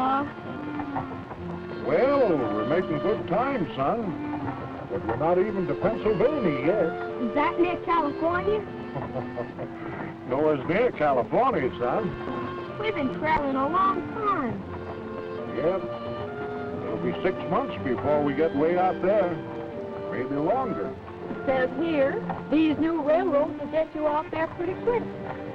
Pa. Well, we're making good time, son. But we're not even to Pennsylvania yet. Is that near California? No, it's near California, son. We've been traveling a long time. Yep. It'll be 6 months before we get way out there. Maybe longer. It says here, these new railroads will get you off there pretty quick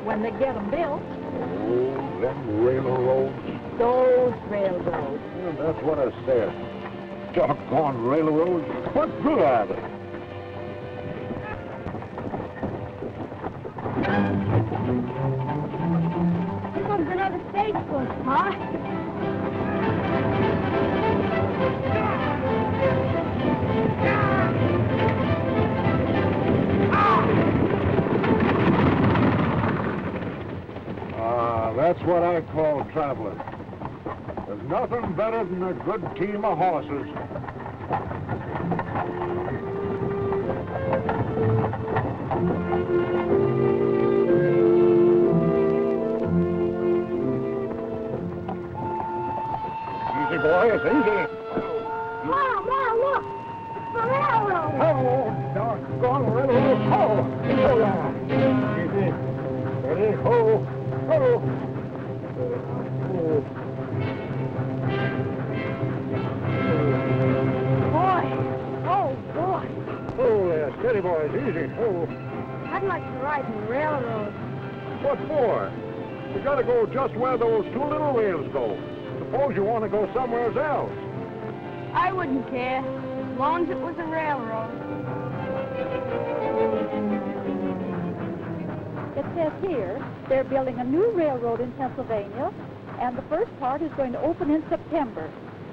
when they get them built. Oh, them railroads. Those railroads. Yeah, that's what I said. Doggone railroads. What good are they? Here comes another stagecoach, Pa. That's what I call traveling. There's nothing better than a good team of horses. Easy, boys, easy. Ma, look! The railroad! Oh, doggone railroad. Hold on. Easy. Ready? Ho. Boy. Oh, there. Steady, boys. Easy. Oh. I'd like to ride the railroad. What for? We gotta go just where those two little rails go. Suppose you want to go somewhere else. I wouldn't care, as long as it was a railroad. It says here they're building a new railroad in Pennsylvania, and the first part is going to open in September.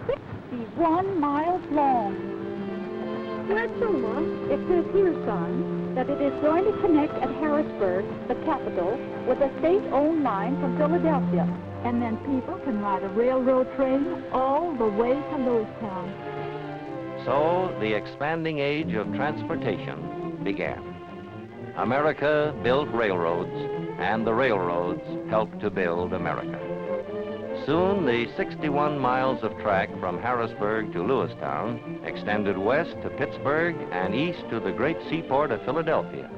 61 miles long. Where to, Ma? It says here, son, that it is going to connect at Harrisburg, the capital, with a state-owned line from Philadelphia. And then people can ride a railroad train all the way to Lewistown. So the expanding age of transportation began. America built railroads, and the railroads helped to build America. Soon, the 61 miles of track from Harrisburg to Lewistown extended west to Pittsburgh and east to the great seaport of Philadelphia.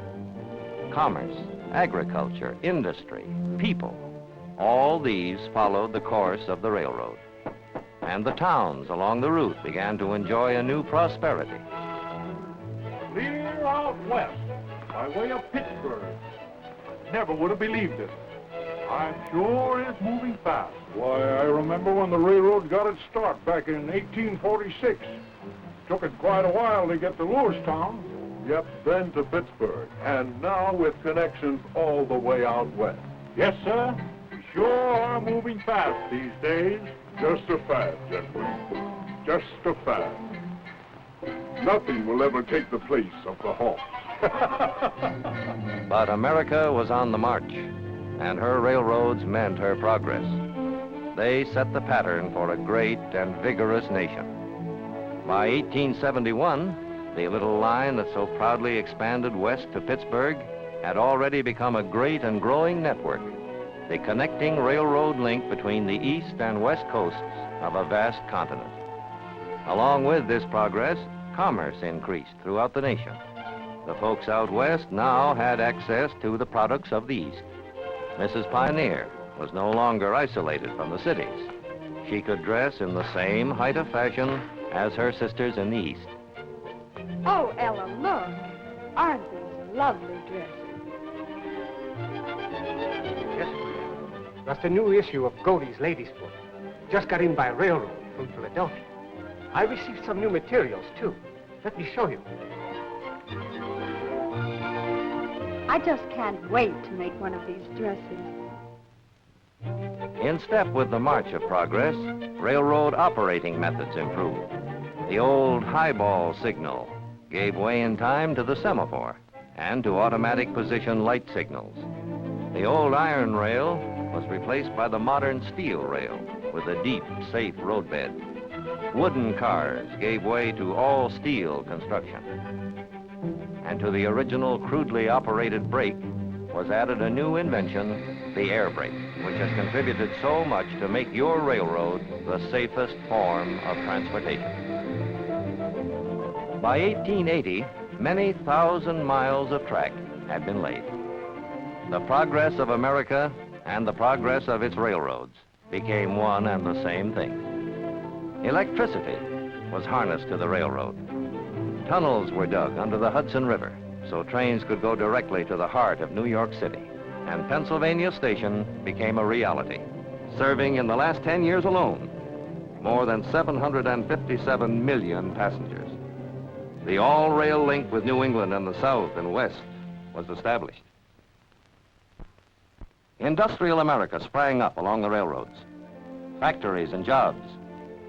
Commerce, agriculture, industry, people, all these followed the course of the railroad. And the towns along the route began to enjoy a new prosperity. Clear out west, by way of Pittsburgh. Never would have believed it. I'm sure it's moving fast. Why, I remember when the railroad got its start back in 1846. Took it quite a while to get to Lewistown. Yep, then to Pittsburgh, and now with connections all the way out west. Yes, sir. We sure are moving fast these days. Just a fad, gentlemen. Just a fad. Nothing will ever take the place of the horse. But America was on the march, and her railroads meant her progress. They set the pattern for a great and vigorous nation. By 1871, the little line that so proudly expanded west to Pittsburgh had already become a great and growing network, the connecting railroad link between the east and west coasts of a vast continent. Along with this progress, commerce increased throughout the nation. The folks out west now had access to the products of the east. Mrs. Pioneer was no longer isolated from the cities. She could dress in the same height of fashion as her sisters in the east. Oh, Ella, look. Aren't these lovely dresses? Yes, ma'am. That's the new issue of Godey's Ladies' Book. Just got in by railroad from Philadelphia. I received some new materials, too. Let me show you. I just can't wait to make one of these dresses. In step with the march of progress, railroad operating methods improved. The old highball signal gave way in time to the semaphore and to automatic position light signals. The old iron rail was replaced by the modern steel rail with a deep, safe roadbed. Wooden cars gave way to all steel construction. And to the original crudely operated brake was added a new invention, the air brake, which has contributed so much to make your railroad the safest form of transportation. By 1880, many thousand miles of track had been laid. The progress of America and the progress of its railroads became one and the same thing. Electricity was harnessed to the railroad. Tunnels were dug under the Hudson River so trains could go directly to the heart of New York City, and Pennsylvania Station became a reality, serving in the last 10 years alone more than 757 million passengers. The all-rail link with New England and the South and West was established. Industrial America sprang up along the railroads. Factories and jobs,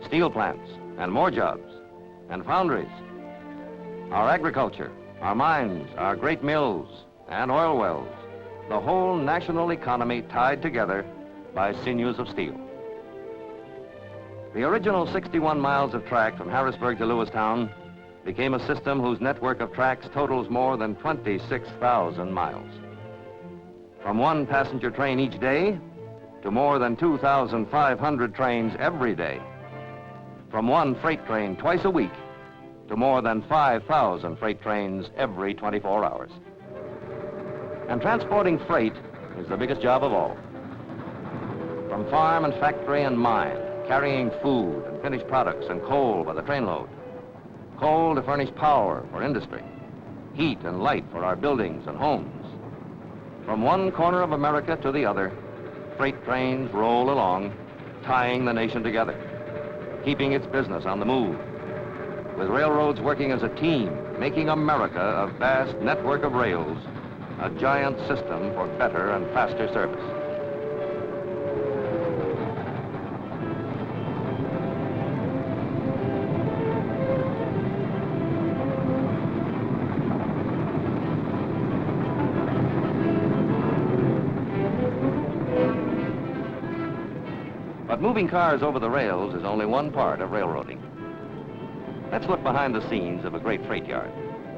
steel plants and more jobs, and foundries. Our agriculture, our mines, our great mills, and oil wells, the whole national economy tied together by sinews of steel. The original 61 miles of track from Harrisburg to Lewistown became a system whose network of tracks totals more than 26,000 miles. From one passenger train each day to more than 2,500 trains every day. From one freight train twice a week to more than 5,000 freight trains every 24 hours. And transporting freight is the biggest job of all. From farm and factory and mine, carrying food and finished products and coal by the trainload. Coal to furnish power for industry, heat and light for our buildings and homes. From one corner of America to the other, freight trains roll along, tying the nation together, keeping its business on the move, with railroads working as a team, making America a vast network of rails, a giant system for better and faster service. But moving cars over the rails is only one part of railroading. Let's look behind the scenes of a great freight yard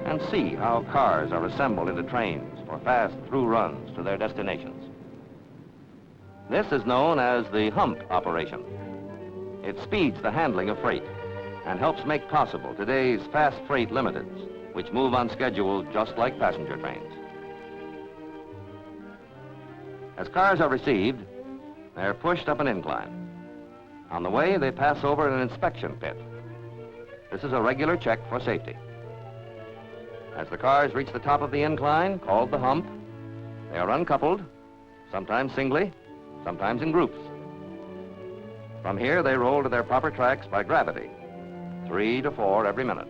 and see how cars are assembled into trains for fast through runs to their destinations. This is known as the hump operation. It speeds the handling of freight and helps make possible today's fast freight limiteds, which move on schedule just like passenger trains. As cars are received, they're pushed up an incline. On the way, they pass over an inspection pit. This is a regular check for safety. As the cars reach the top of the incline, called the hump, they are uncoupled, sometimes singly, sometimes in groups. From here, they roll to their proper tracks by gravity, 3 to 4 every minute.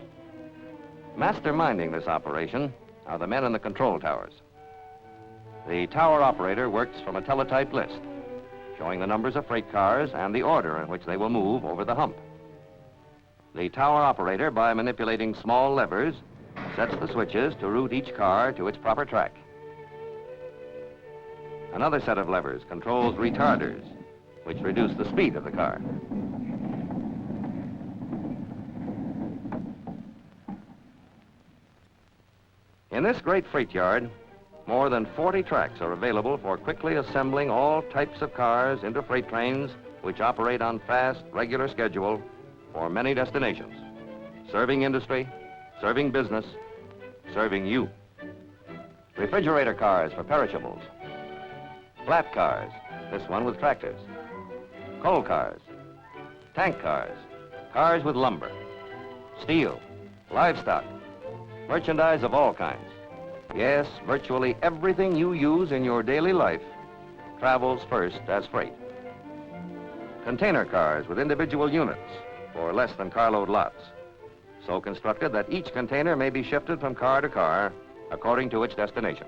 Masterminding this operation are the men in the control towers. The tower operator works from a teletype list, showing the numbers of freight cars and the order in which they will move over the hump. The tower operator, by manipulating small levers, sets the switches to route each car to its proper track. Another set of levers controls retarders, which reduce the speed of the car. In this great freight yard, more than 40 tracks are available for quickly assembling all types of cars into freight trains which operate on fast, regular schedule for many destinations, serving industry, serving business, serving you. Refrigerator cars for perishables, flat cars, this one with tractors, coal cars, tank cars, cars with lumber, steel, livestock, merchandise of all kinds. Yes, virtually everything you use in your daily life travels first as freight. Container cars with individual units for less than carload lots, so constructed that each container may be shifted from car to car according to its destination.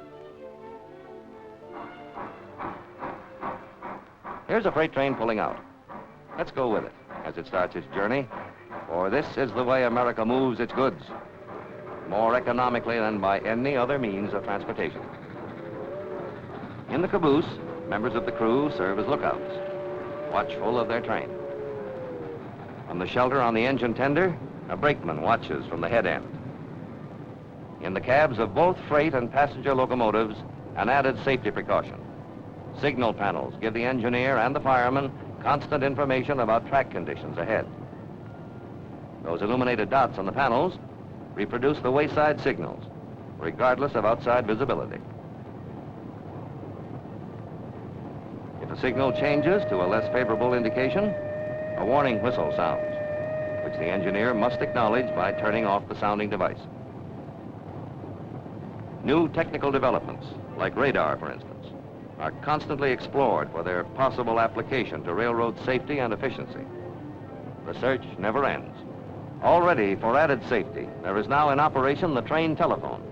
Here's a freight train pulling out. Let's go with it as it starts its journey, for this is the way America moves its goods, more economically than by any other means of transportation. In the caboose, members of the crew serve as lookouts, watchful of their train. From the shelter on the engine tender, a brakeman watches from the head end. In the cabs of both freight and passenger locomotives, an added safety precaution. Signal panels give the engineer and the fireman constant information about track conditions ahead. Those illuminated dots on the panels reproduce the wayside signals, regardless of outside visibility. If a signal changes to a less favorable indication, a warning whistle sounds, which the engineer must acknowledge by turning off the sounding device. New technical developments, like radar, for instance, are constantly explored for their possible application to railroad safety and efficiency. Research never ends. Already, for added safety, there is now in operation the train telephone,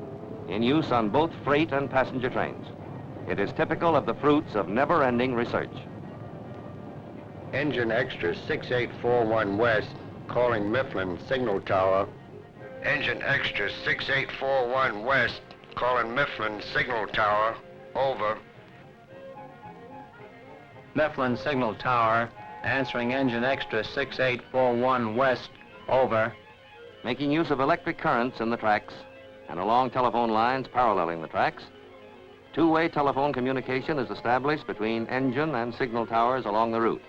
in use on both freight and passenger trains. It is typical of the fruits of never-ending research. Engine extra 6841 West, calling Mifflin Signal Tower. Engine extra 6841 West, calling Mifflin Signal Tower. Over. Mifflin Signal Tower, answering engine extra 6841 West. Over. Making use of electric currents in the tracks and along telephone lines paralleling the tracks, two-way telephone communication is established between engine and signal towers along the route.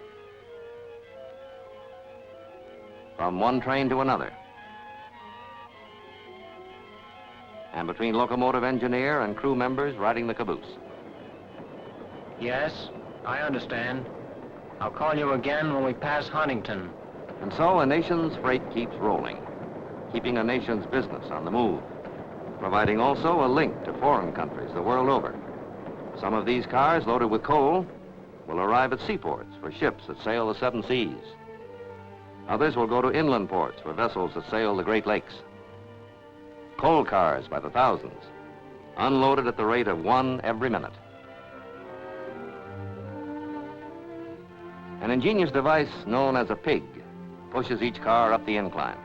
From one train to another, and between locomotive engineer and crew members riding the caboose. Yes, I understand. I'll call you again when we pass Huntington. And so a nation's freight keeps rolling, keeping a nation's business on the move, providing also a link to foreign countries the world over. Some of these cars loaded with coal will arrive at seaports for ships that sail the 7 seas. Others will go to inland ports for vessels that sail the Great Lakes. Coal cars by the thousands, unloaded at the rate of 1 every minute. An ingenious device known as a pig pushes each car up the incline.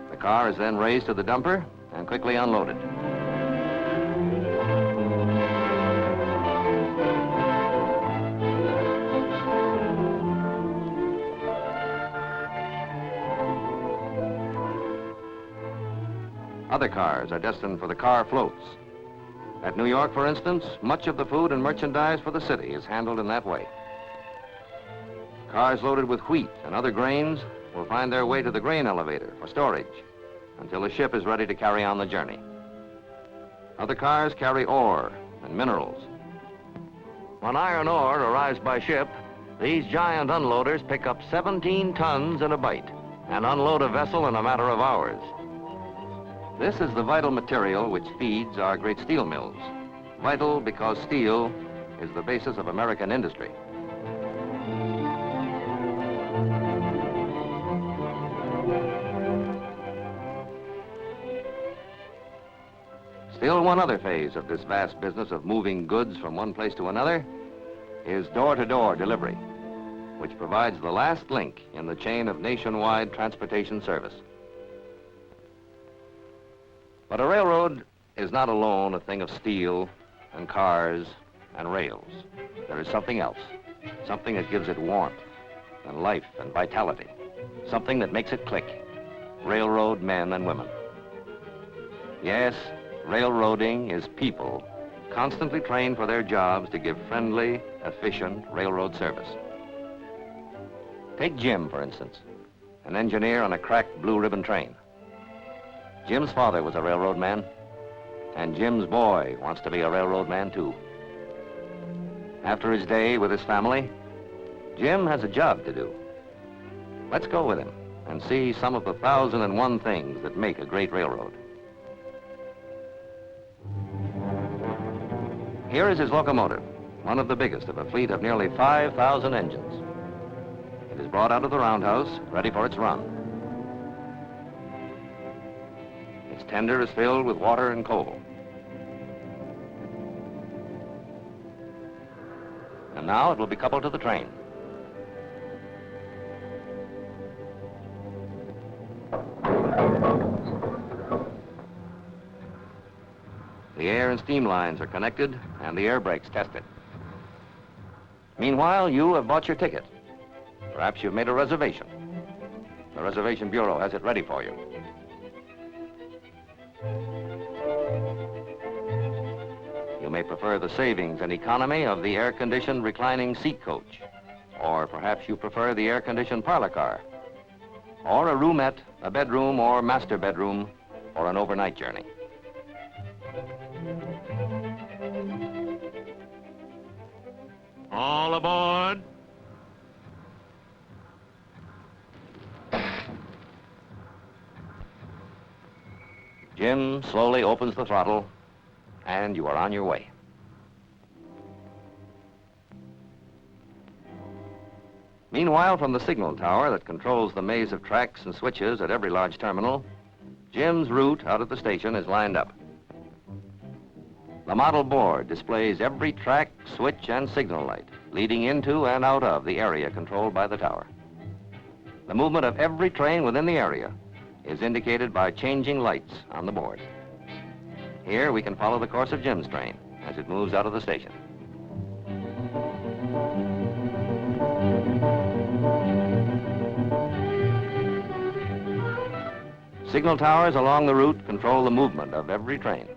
The car is then raised to the dumper and quickly unloaded. Other cars are destined for the car floats. At New York, for instance, much of the food and merchandise for the city is handled in that way. Cars loaded with wheat and other grains will find their way to the grain elevator for storage until the ship is ready to carry on the journey. Other cars carry ore and minerals. When iron ore arrives by ship, these giant unloaders pick up 17 tons in a bite and unload a vessel in a matter of hours. This is the vital material which feeds our great steel mills. Vital because steel is the basis of American industry. Still one other phase of this vast business of moving goods from one place to another is door-to-door delivery, which provides the last link in the chain of nationwide transportation service. But a railroad is not alone a thing of steel and cars and rails. There is something else, something that gives it warmth and life and vitality, something that makes it click. Railroad men and women. Yes, railroading is people constantly trained for their jobs to give friendly, efficient railroad service. Take Jim, for instance, an engineer on a cracked blue ribbon train. Jim's father was a railroad man, and Jim's boy wants to be a railroad man too. After his day with his family, Jim has a job to do. Let's go with him and see some of the 1,001 things that make a great railroad. Here is his locomotive, one of the biggest of a fleet of nearly 5,000 engines. It is brought out of the roundhouse, ready for its run. Its tender is filled with water and coal. And now it will be coupled to the train. The air and steam lines are connected and the air brakes tested. Meanwhile, you have bought your ticket. Perhaps you've made a reservation. The Reservation Bureau has it ready for you. You may prefer the savings and economy of the air-conditioned reclining seat coach. Or perhaps you prefer the air-conditioned parlor car. Or a roomette, a bedroom, or master bedroom for an overnight journey. All aboard. Jim slowly opens the throttle, and you are on your way. Meanwhile, from the signal tower that controls the maze of tracks and switches at every large terminal, Jim's route out at the station is lined up. The model board displays every track, switch, and signal light leading into and out of the area controlled by the tower. The movement of every train within the area is indicated by changing lights on the board. Here we can follow the course of Jim's train as it moves out of the station. Signal towers along the route control the movement of every train.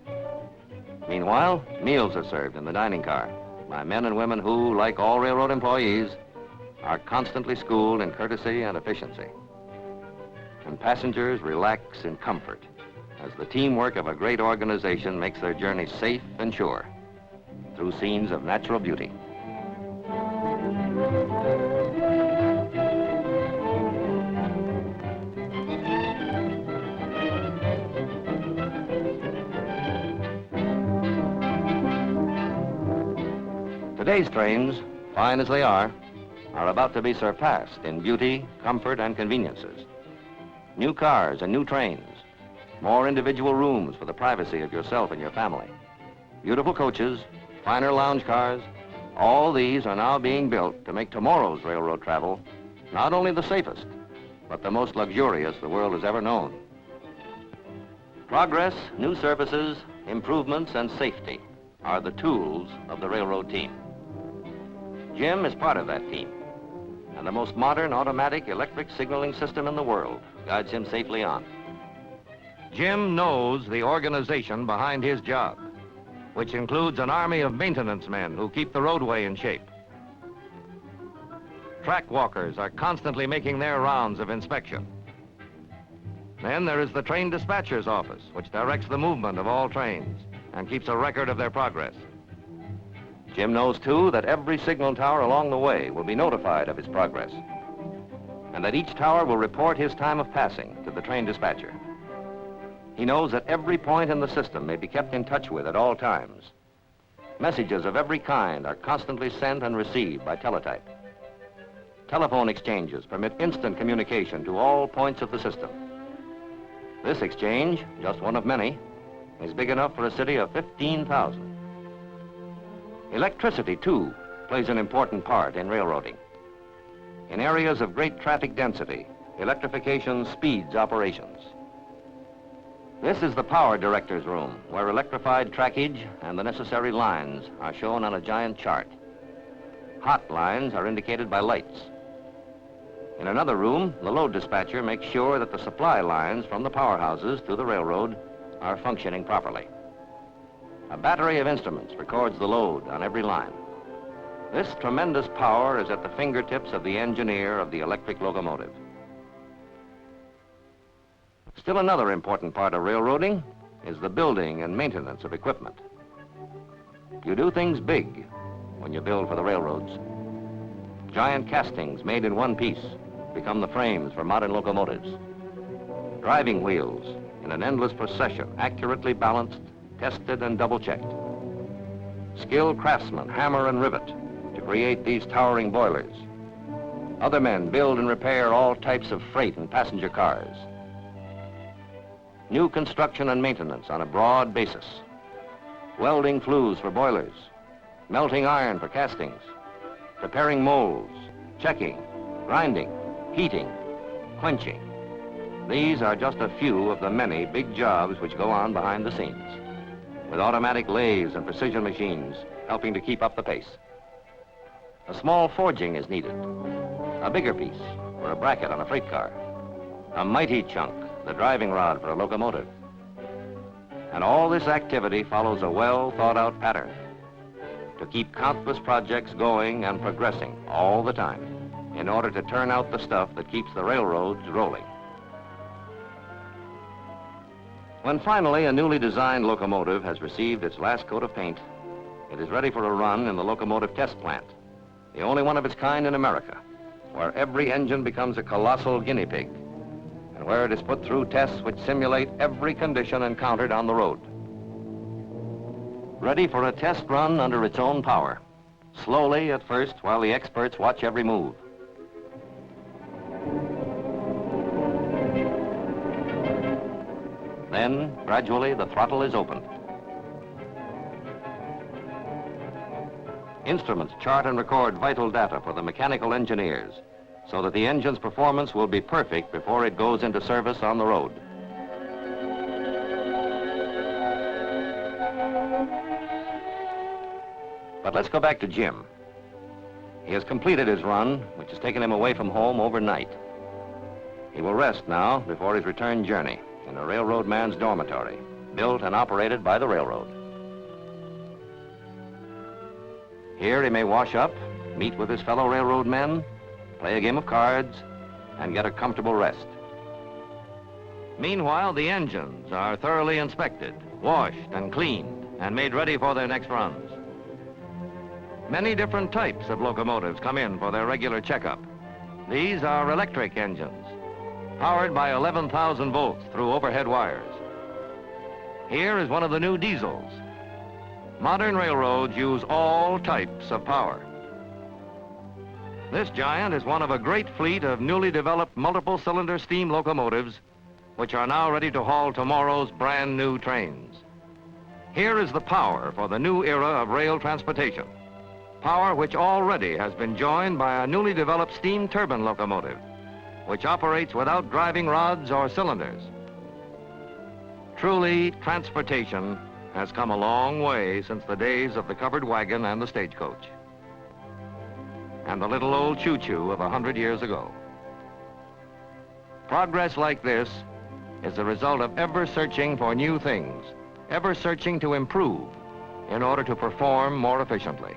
Meanwhile, meals are served in the dining car by men and women who, like all railroad employees, are constantly schooled in courtesy and efficiency. And passengers relax in comfort as the teamwork of a great organization makes their journey safe and sure through scenes of natural beauty. Today's trains, fine as they are about to be surpassed in beauty, comfort, and conveniences. New cars and new trains, more individual rooms for the privacy of yourself and your family, beautiful coaches, finer lounge cars, all these are now being built to make tomorrow's railroad travel not only the safest, but the most luxurious the world has ever known. Progress, new services, improvements, and safety are the tools of the railroad team. Jim is part of that team, and the most modern automatic electric signaling system in the world guides him safely on. Jim knows the organization behind his job, which includes an army of maintenance men who keep the roadway in shape. Track walkers are constantly making their rounds of inspection. Then there is the train dispatcher's office, which directs the movement of all trains and keeps a record of their progress. Jim knows, too, that every signal tower along the way will be notified of his progress, and that each tower will report his time of passing to the train dispatcher. He knows that every point in the system may be kept in touch with at all times. Messages of every kind are constantly sent and received by teletype. Telephone exchanges permit instant communication to all points of the system. This exchange, just one of many, is big enough for a city of 15,000. Electricity, too, plays an important part in railroading. In areas of great traffic density, electrification speeds operations. This is the power director's room, where electrified trackage and the necessary lines are shown on a giant chart. Hot lines are indicated by lights. In another room, the load dispatcher makes sure that the supply lines from the powerhouses to the railroad are functioning properly. A battery of instruments records the load on every line. This tremendous power is at the fingertips of the engineer of the electric locomotive. Still another important part of railroading is the building and maintenance of equipment. You do things big when you build for the railroads. Giant castings made in one piece become the frames for modern locomotives. Driving wheels in an endless procession, accurately balanced, tested, and double-checked. Skilled craftsmen hammer and rivet to create these towering boilers. Other men build and repair all types of freight and passenger cars. New construction and maintenance on a broad basis. Welding flues for boilers, melting iron for castings, preparing molds, checking, grinding, heating, quenching. These are just a few of the many big jobs which go on behind the scenes, with automatic lathes and precision machines helping to keep up the pace. A small forging is needed. a bigger piece for a bracket on a freight car, a mighty chunk, the driving rod for a locomotive. And all this activity follows a well-thought-out pattern to keep countless projects going and progressing all the time in order to turn out the stuff that keeps the railroads rolling. When finally a newly designed locomotive has received its last coat of paint, it is ready for a run in the locomotive test plant, the only one of its kind in America, where every engine becomes a colossal guinea pig, and where it is put through tests which simulate every condition encountered on the road. Ready for a test run under its own power, slowly at first while the experts watch every move. Then, gradually, the throttle is opened. Instruments chart and record vital data for the mechanical engineers so that the engine's performance will be perfect before it goes into service on the road. But let's go back to Jim. He has completed his run, which has taken him away from home overnight. He will rest now before his return journey in a railroad man's dormitory, built and operated by the railroad. Here he may wash up, meet with his fellow railroad men, play a game of cards, and get a comfortable rest. Meanwhile, the engines are thoroughly inspected, washed and cleaned, and made ready for their next runs. Many different types of locomotives come in for their regular checkup. These are electric engines, powered by 11,000 volts through overhead wires. Here is one of the new diesels. Modern railroads use all types of power. This giant is one of a great fleet of newly developed multiple-cylinder steam locomotives, which are now ready to haul tomorrow's brand new trains. Here is the power for the new era of rail transportation. Power which already has been joined by a newly developed steam turbine locomotive, which operates without driving rods or cylinders. Truly, transportation has come a long way since the days of the covered wagon and the stagecoach, and the little old choo-choo of 100 years ago. Progress like this is the result of ever searching for new things, ever searching to improve in order to perform more efficiently.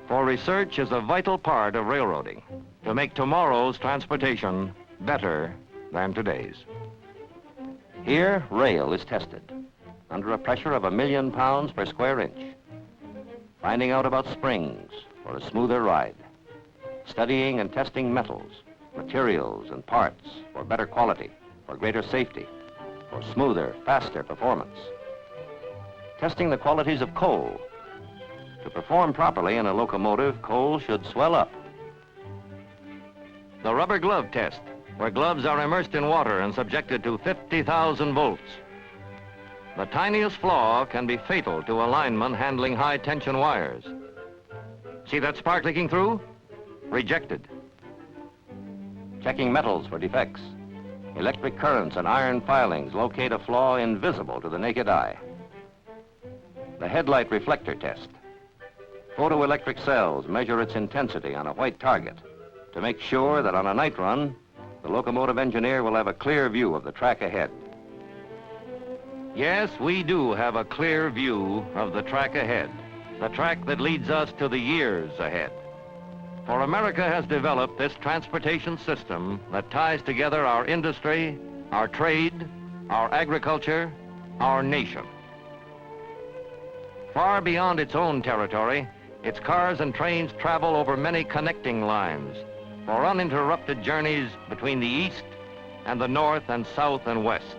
For research is a vital part of railroading to make tomorrow's transportation better than today's. Here, rail is tested under a pressure of 1,000,000 pounds per square inch, finding out about springs for a smoother ride, studying and testing metals, materials, and parts for better quality, for greater safety, for smoother, faster performance, testing the qualities of coal. To perform properly in a locomotive, coal should swell up. The rubber glove test, where gloves are immersed in water and subjected to 50,000 volts. The tiniest flaw can be fatal to a lineman handling high-tension wires. See that spark leaking through? Rejected. Checking metals for defects. Electric currents and iron filings locate a flaw invisible to the naked eye. The headlight reflector test. Photoelectric cells measure its intensity on a white target to make sure that on a night run, the locomotive engineer will have a clear view of the track ahead. Yes, we do have a clear view of the track ahead, the track that leads us to the years ahead. For America has developed this transportation system that ties together our industry, our trade, our agriculture, our nation. Far beyond its own territory, its cars and trains travel over many connecting lines for uninterrupted journeys between the east and the north and south and west,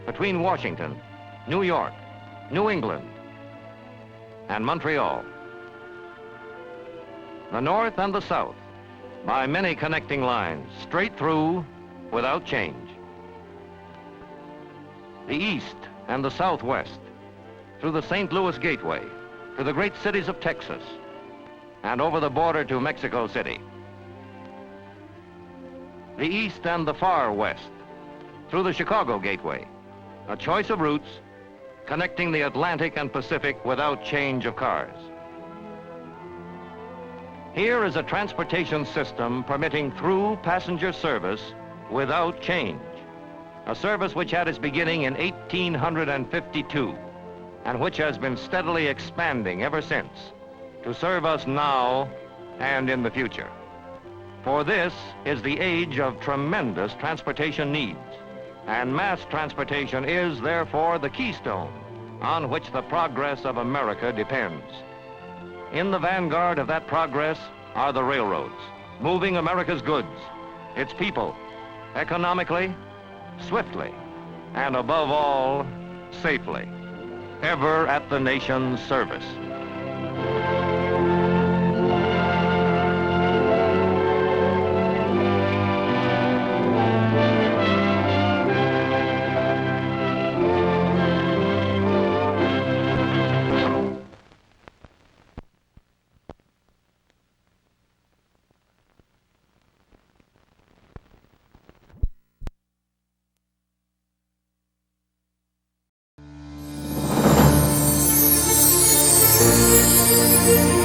between Washington, New York, New England, and Montreal. The north and the south, by many connecting lines, straight through without change. The east and the southwest, through the St. Louis Gateway, to the great cities of Texas, and over the border to Mexico City. The east and the far west, through the Chicago Gateway, a choice of routes connecting the Atlantic and Pacific without change of cars. Here is a transportation system permitting through passenger service without change. A service which had its beginning in 1852 and which has been steadily expanding ever since to serve us now and in the future. For this is the age of tremendous transportation needs, and mass transportation is therefore the keystone on which the progress of America depends. In the vanguard of that progress are the railroads, moving America's goods, its people, economically, swiftly, and above all, safely, ever at the nation's service. Thank you.